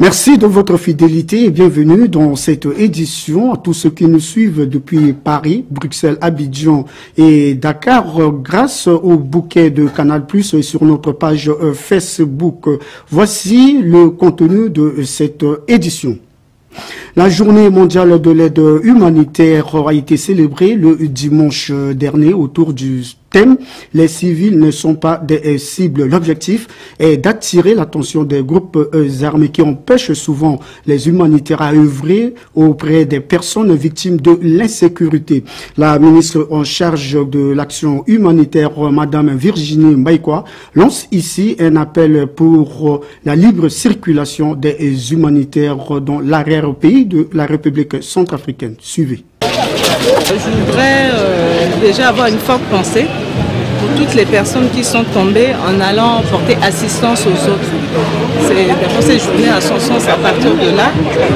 Merci de votre fidélité et bienvenue dans cette édition à tous ceux qui nous suivent depuis Paris, Bruxelles, Abidjan et Dakar grâce au bouquet de Canal+ et sur notre page Facebook. Voici le contenu de cette édition. La journée mondiale de l'aide humanitaire a été célébrée le dimanche dernier autour du thème « Les civils ne sont pas des cibles ». L'objectif est d'attirer l'attention des groupes armés qui empêchent souvent les humanitaires à œuvrer auprès des personnes victimes de l'insécurité. La ministre en charge de l'action humanitaire, Madame Virginie Mbaïkoa, lance ici un appel pour la libre circulation des humanitaires dans l'arrière-pays de la République centrafricaine. Suivez. Je voudrais déjà avoir une forte pensée pour toutes les personnes qui sont tombées en allant porter assistance aux autres. D'abord, cette journée a son sens à partir de là.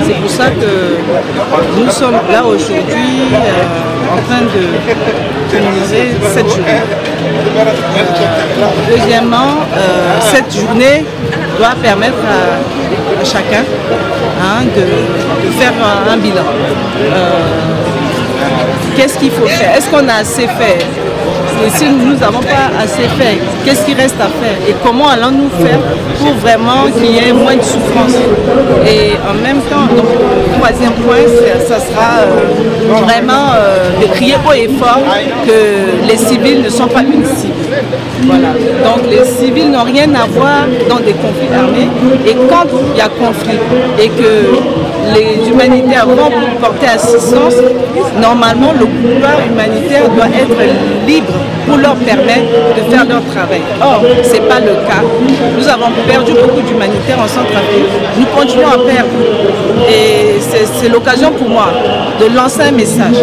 C'est pour ça que nous sommes là aujourd'hui en train de commémorer cette journée. Deuxièmement, cette journée doit permettre à chacun de faire un bilan. Qu'est-ce qu'il faut faire? Est-ce qu'on a assez fait? Et si nous n'avons pas assez fait, qu'est-ce qui reste à faire? Et comment allons-nous faire pour vraiment qu'il y ait moins de souffrance? Et en même temps, donc, le troisième point, ça sera vraiment de crier haut et fort que les civils ne sont pas une cible. Voilà. Donc les civils n'ont rien à voir dans des conflits armés. Et quand il y a conflit et que les humanitaires vont porter assistance, normalement le couloir humanitaire doit être libre pour leur permettre de faire leur travail. Or, ce n'est pas le cas. Nous avons perdu beaucoup d'humanitaires en Centrafrique. Nous continuons à perdre. Et c'est l'occasion pour moi de lancer un message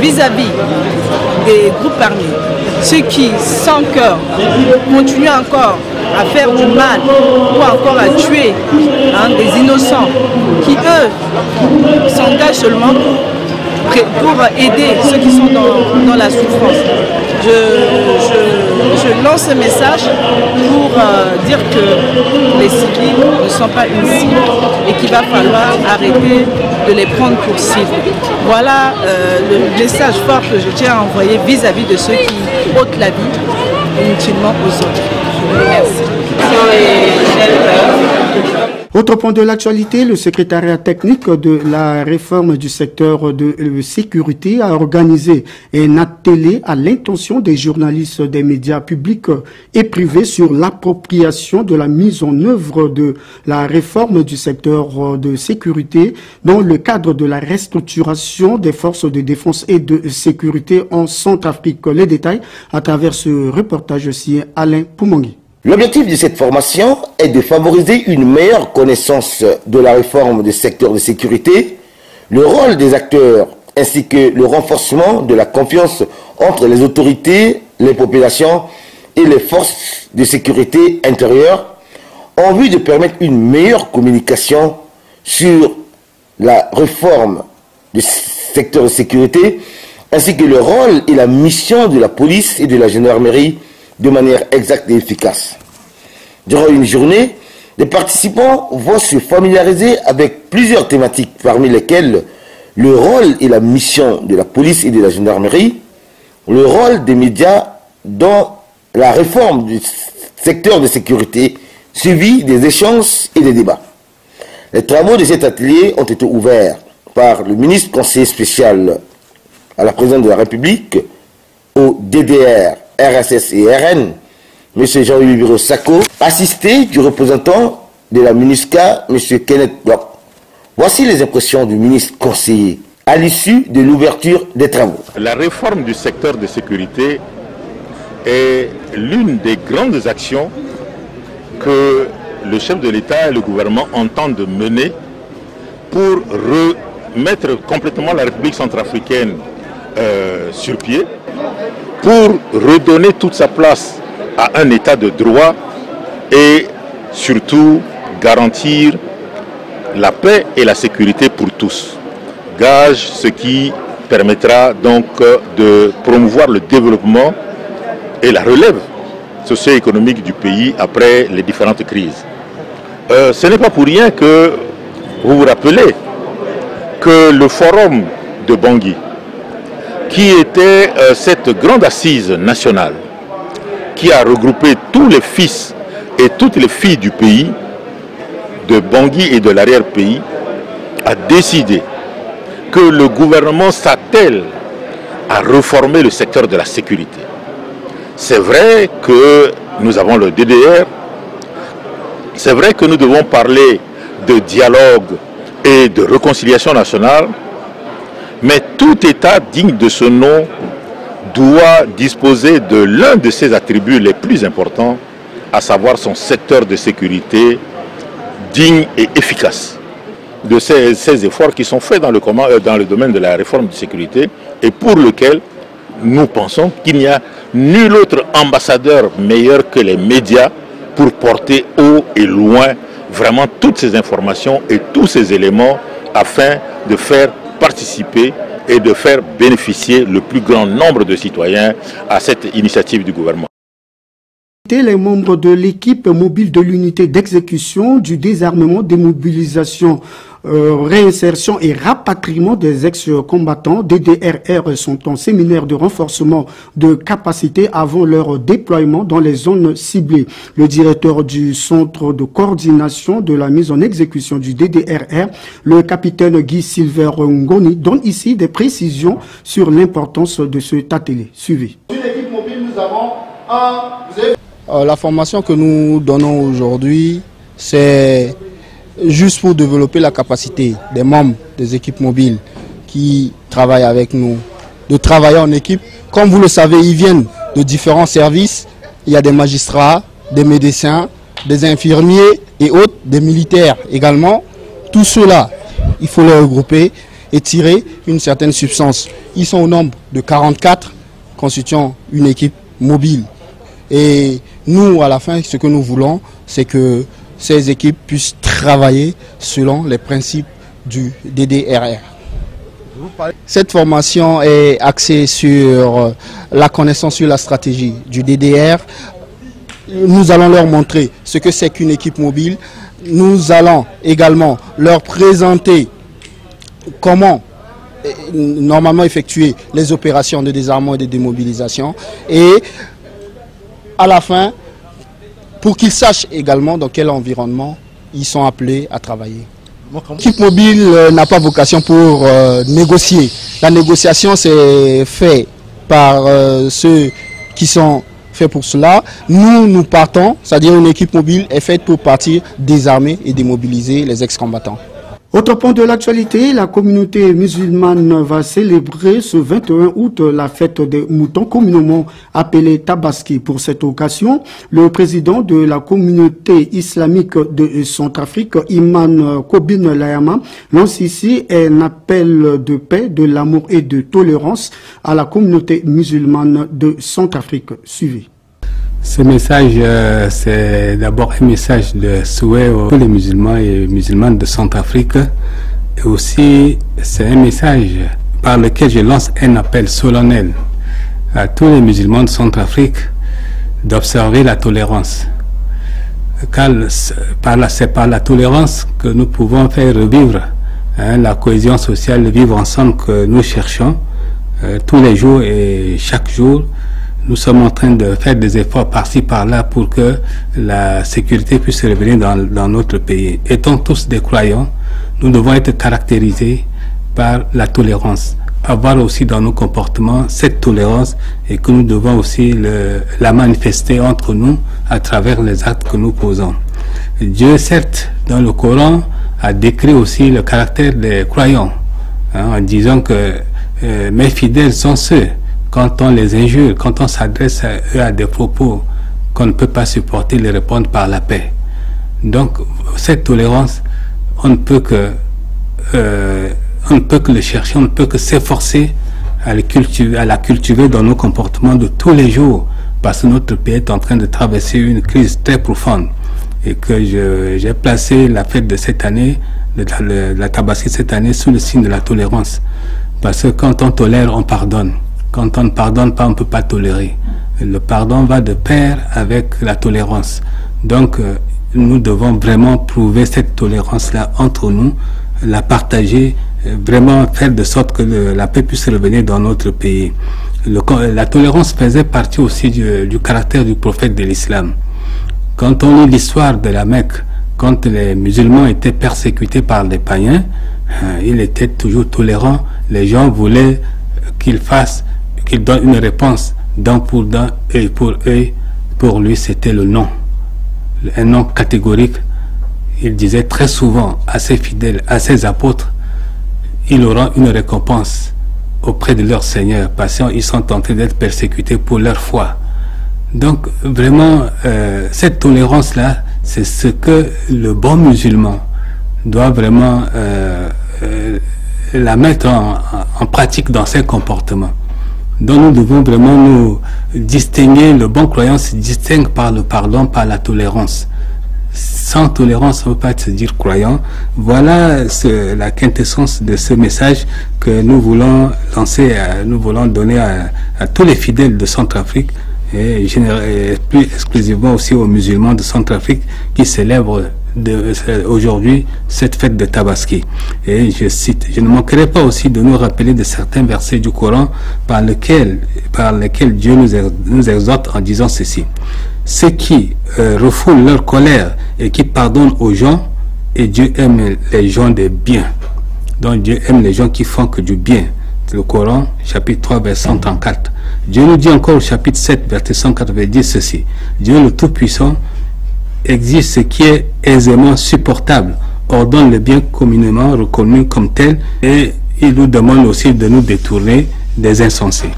vis-à-vis des groupes armés. Ceux qui, sans cœur, continuent encore à faire du mal ou encore à tuer des innocents qui, eux, s'engagent seulement pour aider ceux qui sont dans la souffrance. Je lance ce message pour dire que les civils ne sont pas une cible et qu'il va falloir arrêter de les prendre pour cible. Voilà le message fort que je tiens à envoyer vis-à-vis de ceux qui ôtent la vie inutilement aux autres. Merci. Autre point de l'actualité, le secrétariat technique de la réforme du secteur de sécurité a organisé un atelier à l'intention des journalistes des médias publics et privés sur l'appropriation de la mise en œuvre de la réforme du secteur de sécurité dans le cadre de la restructuration des forces de défense et de sécurité en Centrafrique. Les détails à travers ce reportage signé Alain Poumangui. L'objectif de cette formation est de favoriser une meilleure connaissance de la réforme des secteurs de sécurité, le rôle des acteurs ainsi que le renforcement de la confiance entre les autorités, les populations et les forces de sécurité intérieure en vue de permettre une meilleure communication sur la réforme du secteur de sécurité ainsi que le rôle et la mission de la police et de la gendarmerie de manière exacte et efficace. Durant une journée, les participants vont se familiariser avec plusieurs thématiques, parmi lesquelles le rôle et la mission de la police et de la gendarmerie, le rôle des médias dans la réforme du secteur de sécurité, suivi des échanges et des débats. Les travaux de cet atelier ont été ouverts par le ministre conseiller spécial à la présidente de la République, au DDR, RSS et RN, M. Jean-Louis Sako, assisté du représentant de la MINUSCA, M. Kenneth Bloch. Voici les impressions du ministre conseiller à l'issue de l'ouverture des travaux. La réforme du secteur de sécurité est l'une des grandes actions que le chef de l'État et le gouvernement entendent mener pour remettre complètement la République centrafricaine sur pied, pour redonner toute sa place à un état de droit et surtout garantir la paix et la sécurité pour tous. Gage ce qui permettra donc de promouvoir le développement et la relève socio-économique du pays après les différentes crises. Ce n'est pas pour rien que Vous vous rappelez que le forum de Bangui, qui était cette grande assise nationale, qui a regroupé tous les fils et toutes les filles du pays, de Bangui et de l'arrière-pays, a décidé que le gouvernement s'attelle à réformer le secteur de la sécurité. C'est vrai que nous avons le DDR, c'est vrai que nous devons parler de dialogue et de réconciliation nationale, mais tout État digne de ce nom doit disposer de l'un de ses attributs les plus importants, à savoir son secteur de sécurité digne et efficace. De ces efforts qui sont faits dans le domaine de la réforme de sécurité et pour lequel nous pensons qu'il n'y a nul autre ambassadeur meilleur que les médias pour porter haut et loin vraiment toutes ces informations et tous ces éléments afin de faire participer et de faire bénéficier le plus grand nombre de citoyens à cette initiative du gouvernement. Les membres de l'équipe mobile de l'unité d'exécution du désarmement, démobilisation, réinsertion et rapatriement des ex-combattants DDRR sont en séminaire de renforcement de capacité avant leur déploiement dans les zones ciblées. Le directeur du centre de coordination de la mise en exécution du DDRR, le capitaine Guy Silver Ngoni, donne ici des précisions sur l'importance de cet atelier. Suivez. Sur l'équipe mobile, nous avons la formation que nous donnons aujourd'hui, c'est juste pour développer la capacité des membres des équipes mobiles qui travaillent avec nous, de travailler en équipe. Comme vous le savez, ils viennent de différents services. Il y a des magistrats, des médecins, des infirmiers et autres, des militaires également. Tout cela, il faut les regrouper et tirer une certaine substance. Ils sont au nombre de 44, constituant une équipe mobile. Et nous, à la fin, ce que nous voulons, c'est que ces équipes puissent travailler selon les principes du DDRR. Cette formation est axée sur la connaissance sur la stratégie du DDR. Nous allons leur montrer ce que c'est qu'une équipe mobile. Nous allons également leur présenter comment normalement effectuer les opérations de désarmement et de démobilisation. Et à la fin, pour qu'ils sachent également dans quel environnement ils sont appelés à travailler. L'équipe mobile n'a pas vocation pour négocier. La négociation, c'est fait par ceux qui sont faits pour cela. Nous partons, c'est-à-dire une équipe mobile est faite pour partir désarmer et démobiliser les ex-combattants. Autre point de l'actualité, la communauté musulmane va célébrer ce 21 août la fête des moutons, communément appelée Tabaski. Pour cette occasion, le président de la communauté islamique de Centrafrique, Imam Kobin Layama, lance ici un appel de paix, de l'amour et de tolérance à la communauté musulmane de Centrafrique. Suivez. Ce message, c'est d'abord un message de souhait aux tous les musulmans et musulmanes de Centrafrique. Et aussi, c'est un message par lequel je lance un appel solennel à tous les musulmans de Centrafrique d'observer la tolérance. Car c'est par la tolérance que nous pouvons faire revivre la cohésion sociale, le vivre ensemble que nous cherchons tous les jours et chaque jour. Nous sommes en train de faire des efforts par-ci, par-là pour que la sécurité puisse revenir dans notre pays. Étant tous des croyants, nous devons être caractérisés par la tolérance. Avoir aussi dans nos comportements cette tolérance et que nous devons aussi la manifester entre nous à travers les actes que nous posons. Dieu, certes, dans le Coran, a décrit aussi le caractère des croyants, en disant que mes fidèles sont ceux. Quand on les injure, quand on s'adresse à eux à des propos qu'on ne peut pas supporter, les répondre par la paix. Donc, cette tolérance, on ne peut que le chercher, on ne peut que s'efforcer à la cultiver dans nos comportements de tous les jours, parce que notre pays est en train de traverser une crise très profonde. Et que j'ai placé la fête de cette année, la Tabaski cette année, sous le signe de la tolérance. Parce que quand on tolère, on pardonne. Quand on ne pardonne pas, on ne peut pas tolérer. Le pardon va de pair avec la tolérance. Donc, nous devons vraiment prouver cette tolérance-là entre nous, la partager, vraiment faire de sorte que la paix puisse revenir dans notre pays. La tolérance faisait partie aussi du caractère du prophète de l'islam. Quand on lit l'histoire de la Mecque, quand les musulmans étaient persécutés par les païens, il était toujours tolérant. Les gens voulaient qu'il donne une réponse dent pour dent, œil pour œil. Pour lui, c'était le non. Un non catégorique. Il disait très souvent à ses fidèles, à ses apôtres, ils auront une récompense auprès de leur Seigneur, parce qu'ils sont en train d'être persécutés pour leur foi. Donc, vraiment, cette tolérance-là, c'est ce que le bon musulman doit vraiment la mettre en pratique dans ses comportements. Donc nous devons vraiment nous distinguer, le bon croyant se distingue par le pardon, par la tolérance. Sans tolérance, on ne peut pas se dire croyant. Voilà la quintessence de ce message que nous voulons lancer, nous voulons donner à tous les fidèles de Centrafrique et plus exclusivement aussi aux musulmans de Centrafrique qui célèbrent aujourd'hui cette fête de Tabaski. Et je cite, je ne manquerai pas aussi de nous rappeler de certains versets du Coran par lesquels Dieu nous exhorte en disant ceci: ceux qui refoulent leur colère et qui pardonnent aux gens, et Dieu aime les gens de bien. Donc Dieu aime les gens qui font que du bien. Le Coran, chapitre 3, verset 134. Dieu nous dit encore au chapitre 7, verset 190 ceci: Dieu le Tout-Puissant exige ce qui est aisément supportable, ordonne le bien communément reconnu comme tel, et il nous demande aussi de nous détourner des insensés.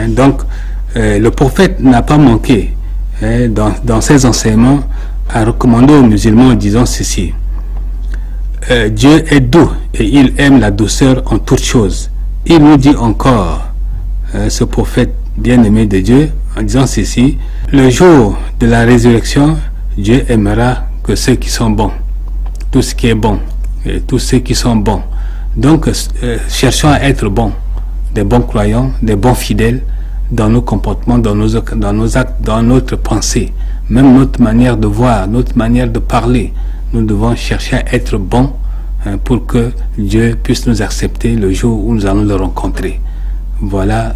Donc, le prophète n'a pas manqué dans ses enseignements à recommander aux musulmans en disant ceci: Dieu est doux et il aime la douceur en toutes choses. Il nous dit encore, ce prophète bien-aimé de Dieu, en disant ceci: le jour de la résurrection, Dieu aimera que ceux qui sont bons, tout ce qui est bon, et tous ceux qui sont bons. Donc, cherchons à être bons, des bons croyants, des bons fidèles dans nos comportements, dans nos actes, dans notre pensée, même notre manière de voir, notre manière de parler. Nous devons chercher à être bons pour que Dieu puisse nous accepter le jour où nous allons le rencontrer. Voilà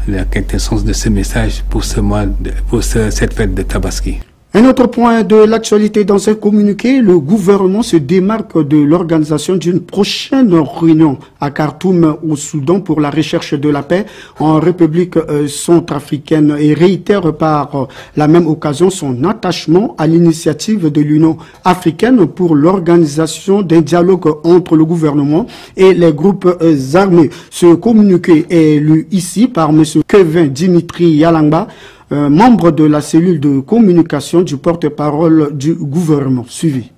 la quintessence de ce message pour ce mois, pour cette fête de Tabaski. Un autre point de l'actualité dans ce communiqué, le gouvernement se démarque de l'organisation d'une prochaine réunion à Khartoum au Soudan pour la recherche de la paix en République centrafricaine et réitère par la même occasion son attachement à l'initiative de l'Union africaine pour l'organisation d'un dialogue entre le gouvernement et les groupes armés. Ce communiqué est lu ici par M. Kevin Dimitri Yalangba, membre de la cellule de communication du porte-parole du gouvernement. Suivi.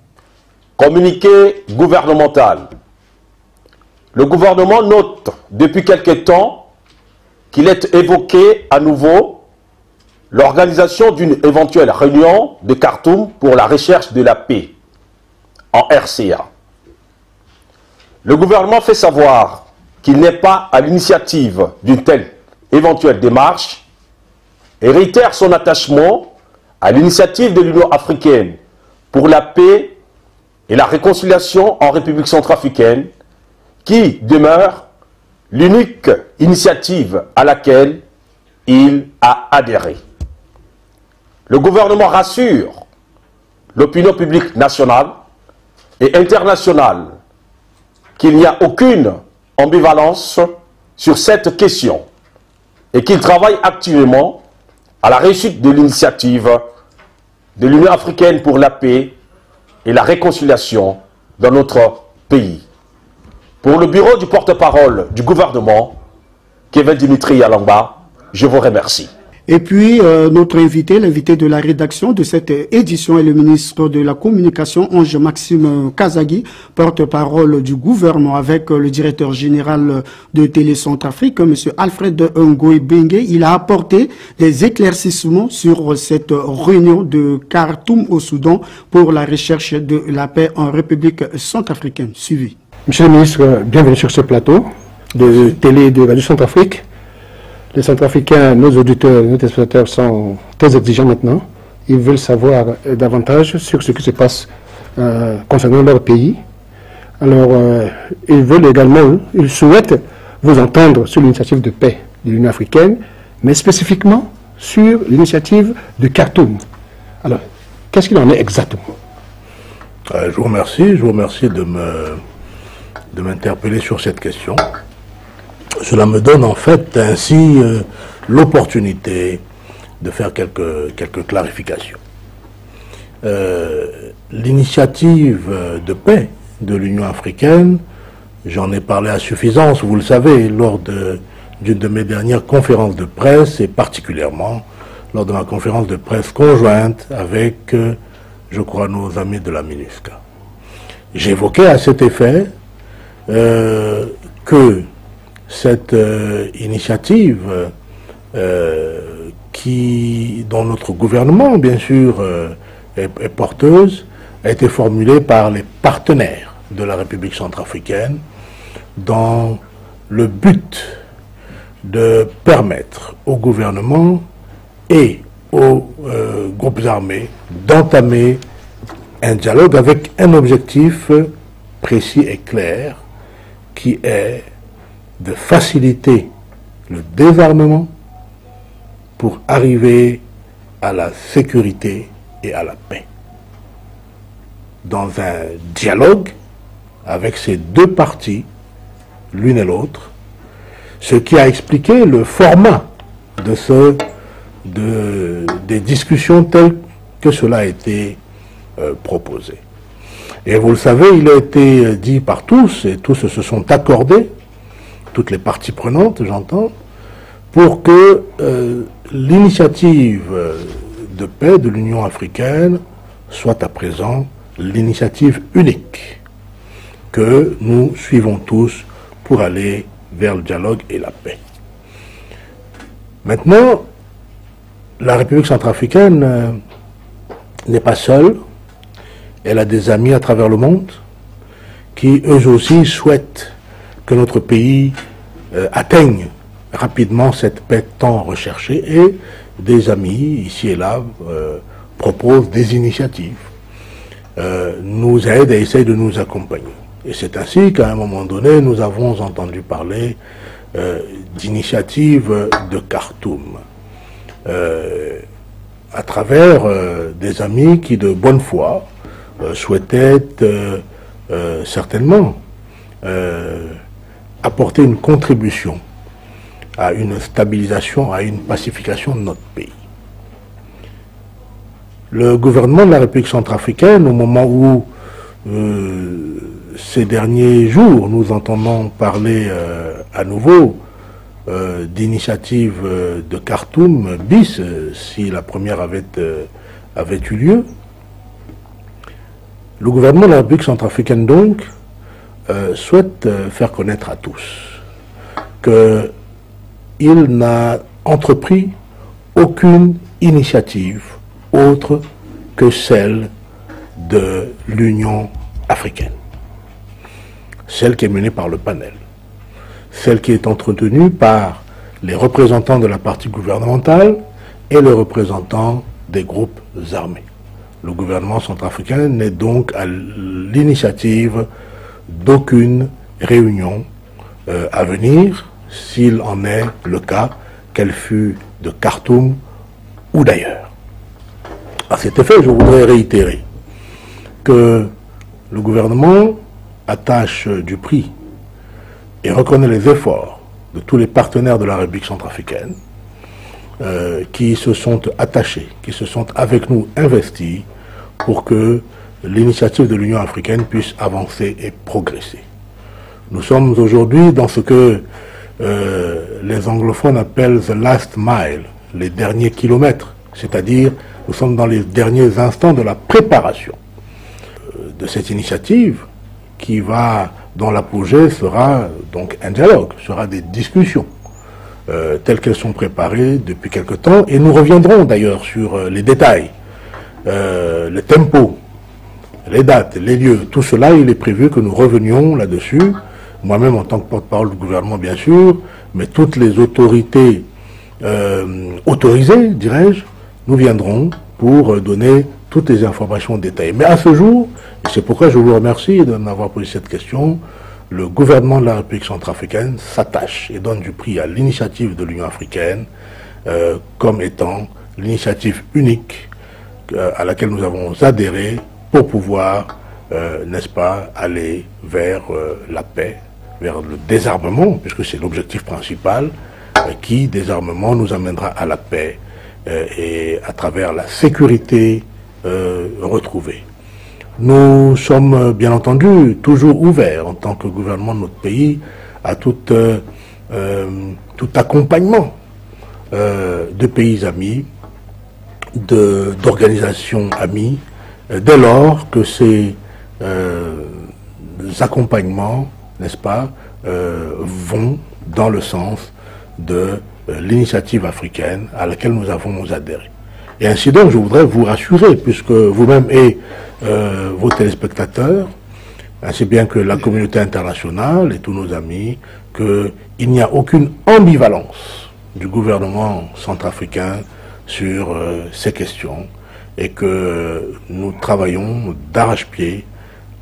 Communiqué gouvernemental. Le gouvernement note depuis quelque temps qu'il est évoqué à nouveau l'organisation d'une éventuelle réunion de Khartoum pour la recherche de la paix en RCA. Le gouvernement fait savoir qu'il n'est pas à l'initiative d'une telle éventuelle démarche et réitère son attachement à l'initiative de l'Union africaine pour la paix et la réconciliation en République centrafricaine, qui demeure l'unique initiative à laquelle il a adhéré. Le gouvernement rassure l'opinion publique nationale et internationale qu'il n'y a aucune ambivalence sur cette question et qu'il travaille activement à la réussite de l'initiative de l'Union africaine pour la paix et la réconciliation dans notre pays. Pour le bureau du porte-parole du gouvernement, Kevin Dimitri Yalangba, je vous remercie. Et puis, notre invité, l'invité de la rédaction de cette édition est le ministre de la Communication, Ange Maxime Kazagui, porte-parole du gouvernement, avec le directeur général de Télé Centrafrique, M. Alfred Ngoy Bengue. Il a apporté des éclaircissements sur cette réunion de Khartoum au Soudan pour la recherche de la paix en République centrafricaine. Suivi. Monsieur le ministre, bienvenue sur ce plateau de Télé de Radio Centrafrique. Les Centrafricains, nos auditeurs, nos téléspectateurs sont très exigeants maintenant ils veulent savoir davantage sur ce qui se passe concernant leur pays. Alors, ils veulent également, ils souhaitent vous entendre sur l'initiative de paix de l'Union africaine, mais spécifiquement sur l'initiative de Khartoum. Alors, qu'est-ce qu'il en est exactement? Je vous remercie de m'interpeller sur cette question. Cela me donne en fait ainsi l'opportunité de faire quelques clarifications. L'initiative de paix de l'Union africaine, j'en ai parlé à suffisance, vous le savez, lors d'une de mes dernières conférences de presse, et particulièrement lors de ma conférence de presse conjointe avec, je crois, nos amis de la MINUSCA. J'évoquais à cet effet que cette initiative dont notre gouvernement, bien sûr, est porteuse, a été formulée par les partenaires de la République centrafricaine dans le but de permettre au gouvernement et aux groupes armés d'entamer un dialogue avec un objectif précis et clair qui est de faciliter le désarmement pour arriver à la sécurité et à la paix. Dans un dialogue avec ces deux parties, l'une et l'autre, ce qui a expliqué le format des discussions telles que cela a été proposé. Et vous le savez, il a été dit par tous, et tous se sont accordés, toutes les parties prenantes, j'entends, pour que l'initiative de paix de l'Union africaine soit à présent l'initiative unique que nous suivons tous pour aller vers le dialogue et la paix. Maintenant, la République centrafricaine n'est pas seule. Elle a des amis à travers le monde qui, eux aussi, souhaitent que notre pays atteigne rapidement cette paix tant recherchée, et des amis, ici et là, proposent des initiatives, nous aident et essayent de nous accompagner. Et c'est ainsi qu'à un moment donné, nous avons entendu parler d'initiatives de Khartoum, à travers des amis qui, de bonne foi, souhaitaient certainement apporter une contribution à une stabilisation, à une pacification de notre pays. Le gouvernement de la République centrafricaine, au moment où ces derniers jours, nous entendons parler à nouveau d'initiatives de Khartoum bis, si la première avait eu lieu, le gouvernement de la République centrafricaine donc souhaite faire connaître à tous qu'il n'a entrepris aucune initiative autre que celle de l'Union africaine, celle qui est menée par le panel, celle qui est entretenue par les représentants de la partie gouvernementale et les représentants des groupes armés. Le gouvernement centrafricain n'est donc à l'initiative d'aucune réunion à venir, s'il en est le cas, qu'elle fût de Khartoum ou d'ailleurs. À cet effet, je voudrais réitérer que le gouvernement attache du prix et reconnaît les efforts de tous les partenaires de la République centrafricaine qui se sont attachés, qui se sont avec nous investis pour que l'initiative de l'Union africaine puisse avancer et progresser. Nous sommes aujourd'hui dans ce que les anglophones appellent the last mile, les derniers kilomètres, c'est-à-dire nous sommes dans les derniers instants de la préparation de cette initiative dont l'apogée sera donc un dialogue, sera des discussions telles qu'elles sont préparées depuis quelque temps, et nous reviendrons d'ailleurs sur les détails, le tempo, les dates, les lieux, tout cela, il est prévu que nous revenions là-dessus, moi-même en tant que porte-parole du gouvernement bien sûr, mais toutes les autorités autorisées, dirais-je, nous viendrons pour donner toutes les informations détaillées. Mais à ce jour, et c'est pourquoi je vous remercie de m'avoir posé cette question, le gouvernement de la République centrafricaine s'attache et donne du prix à l'initiative de l'Union africaine comme étant l'initiative unique à laquelle nous avons adhéré pour pouvoir, n'est-ce pas, aller vers la paix, vers le désarmement, puisque c'est l'objectif principal, qui, désarmement, nous amènera à la paix et à travers la sécurité retrouvée. Nous sommes, bien entendu, toujours ouverts, en tant que gouvernement de notre pays, à tout accompagnement de pays amis, d'organisations amies, dès lors que ces accompagnements, n'est-ce pas, vont dans le sens de l'initiative africaine à laquelle nous avons adhéré. Et ainsi donc, je voudrais vous rassurer, puisque vous-même et vos téléspectateurs, ainsi bien que la communauté internationale et tous nos amis, qu'il n'y a aucune ambivalence du gouvernement centrafricain sur ces questions et que nous travaillons d'arrache-pied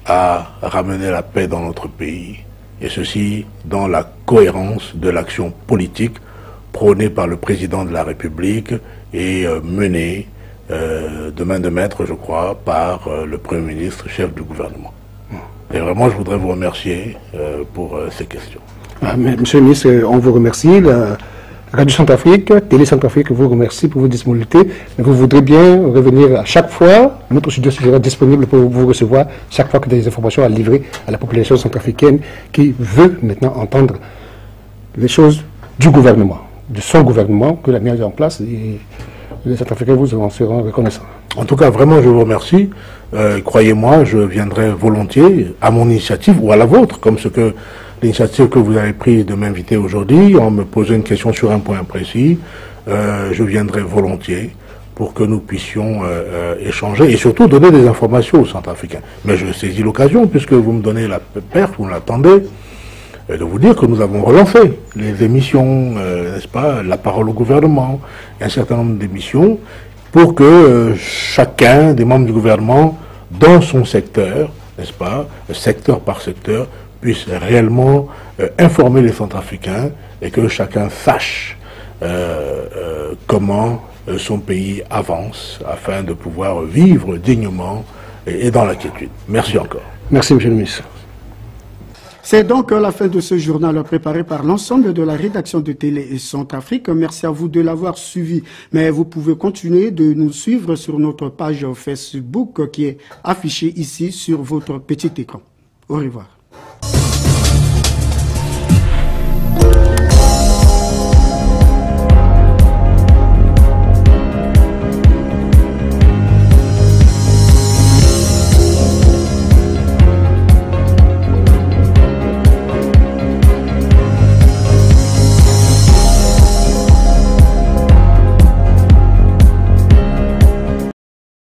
à ramener la paix dans notre pays, et ceci dans la cohérence de l'action politique prônée par le président de la République et menée de main de maître, je crois, par le Premier ministre, chef du gouvernement. Et vraiment, je voudrais vous remercier pour ces questions. Monsieur le ministre, on vous remercie. La Radio Centrafrique, Télé Centrafrique vous remercie pour vos disponibilités. Mais vous voudrez bien revenir à chaque fois. Notre studio sera disponible pour vous recevoir chaque fois que des informations à livrer à la population centrafricaine qui veut maintenant entendre les choses du gouvernement, de son gouvernement que la mis en place. Et les Centrafricains vous en seront reconnaissants. En tout cas, vraiment, je vous remercie. Croyez-moi, je viendrai volontiers à mon initiative ou à la vôtre, comme l'initiative que vous avez prise de m'inviter aujourd'hui, en me posant une question sur un point précis. Je viendrai volontiers pour que nous puissions échanger et surtout donner des informations aux Centrafricains. Mais je saisis l'occasion, puisque vous me donnez la perche, vous l'attendez, de vous dire que nous avons relancé les émissions, n'est-ce pas, la parole au gouvernement, un certain nombre d'émissions, pour que chacun des membres du gouvernement, dans son secteur, n'est-ce pas, secteur par secteur, puisse réellement informer les Centrafricains et que chacun sache comment son pays avance afin de pouvoir vivre dignement et dans la quiétude. Merci encore. Merci, monsieur le ministre. C'est donc la fin de ce journal préparé par l'ensemble de la rédaction de Télé et Centrafrique. Merci à vous de l'avoir suivi. Mais vous pouvez continuer de nous suivre sur notre page Facebook qui est affichée ici sur votre petit écran. Au revoir.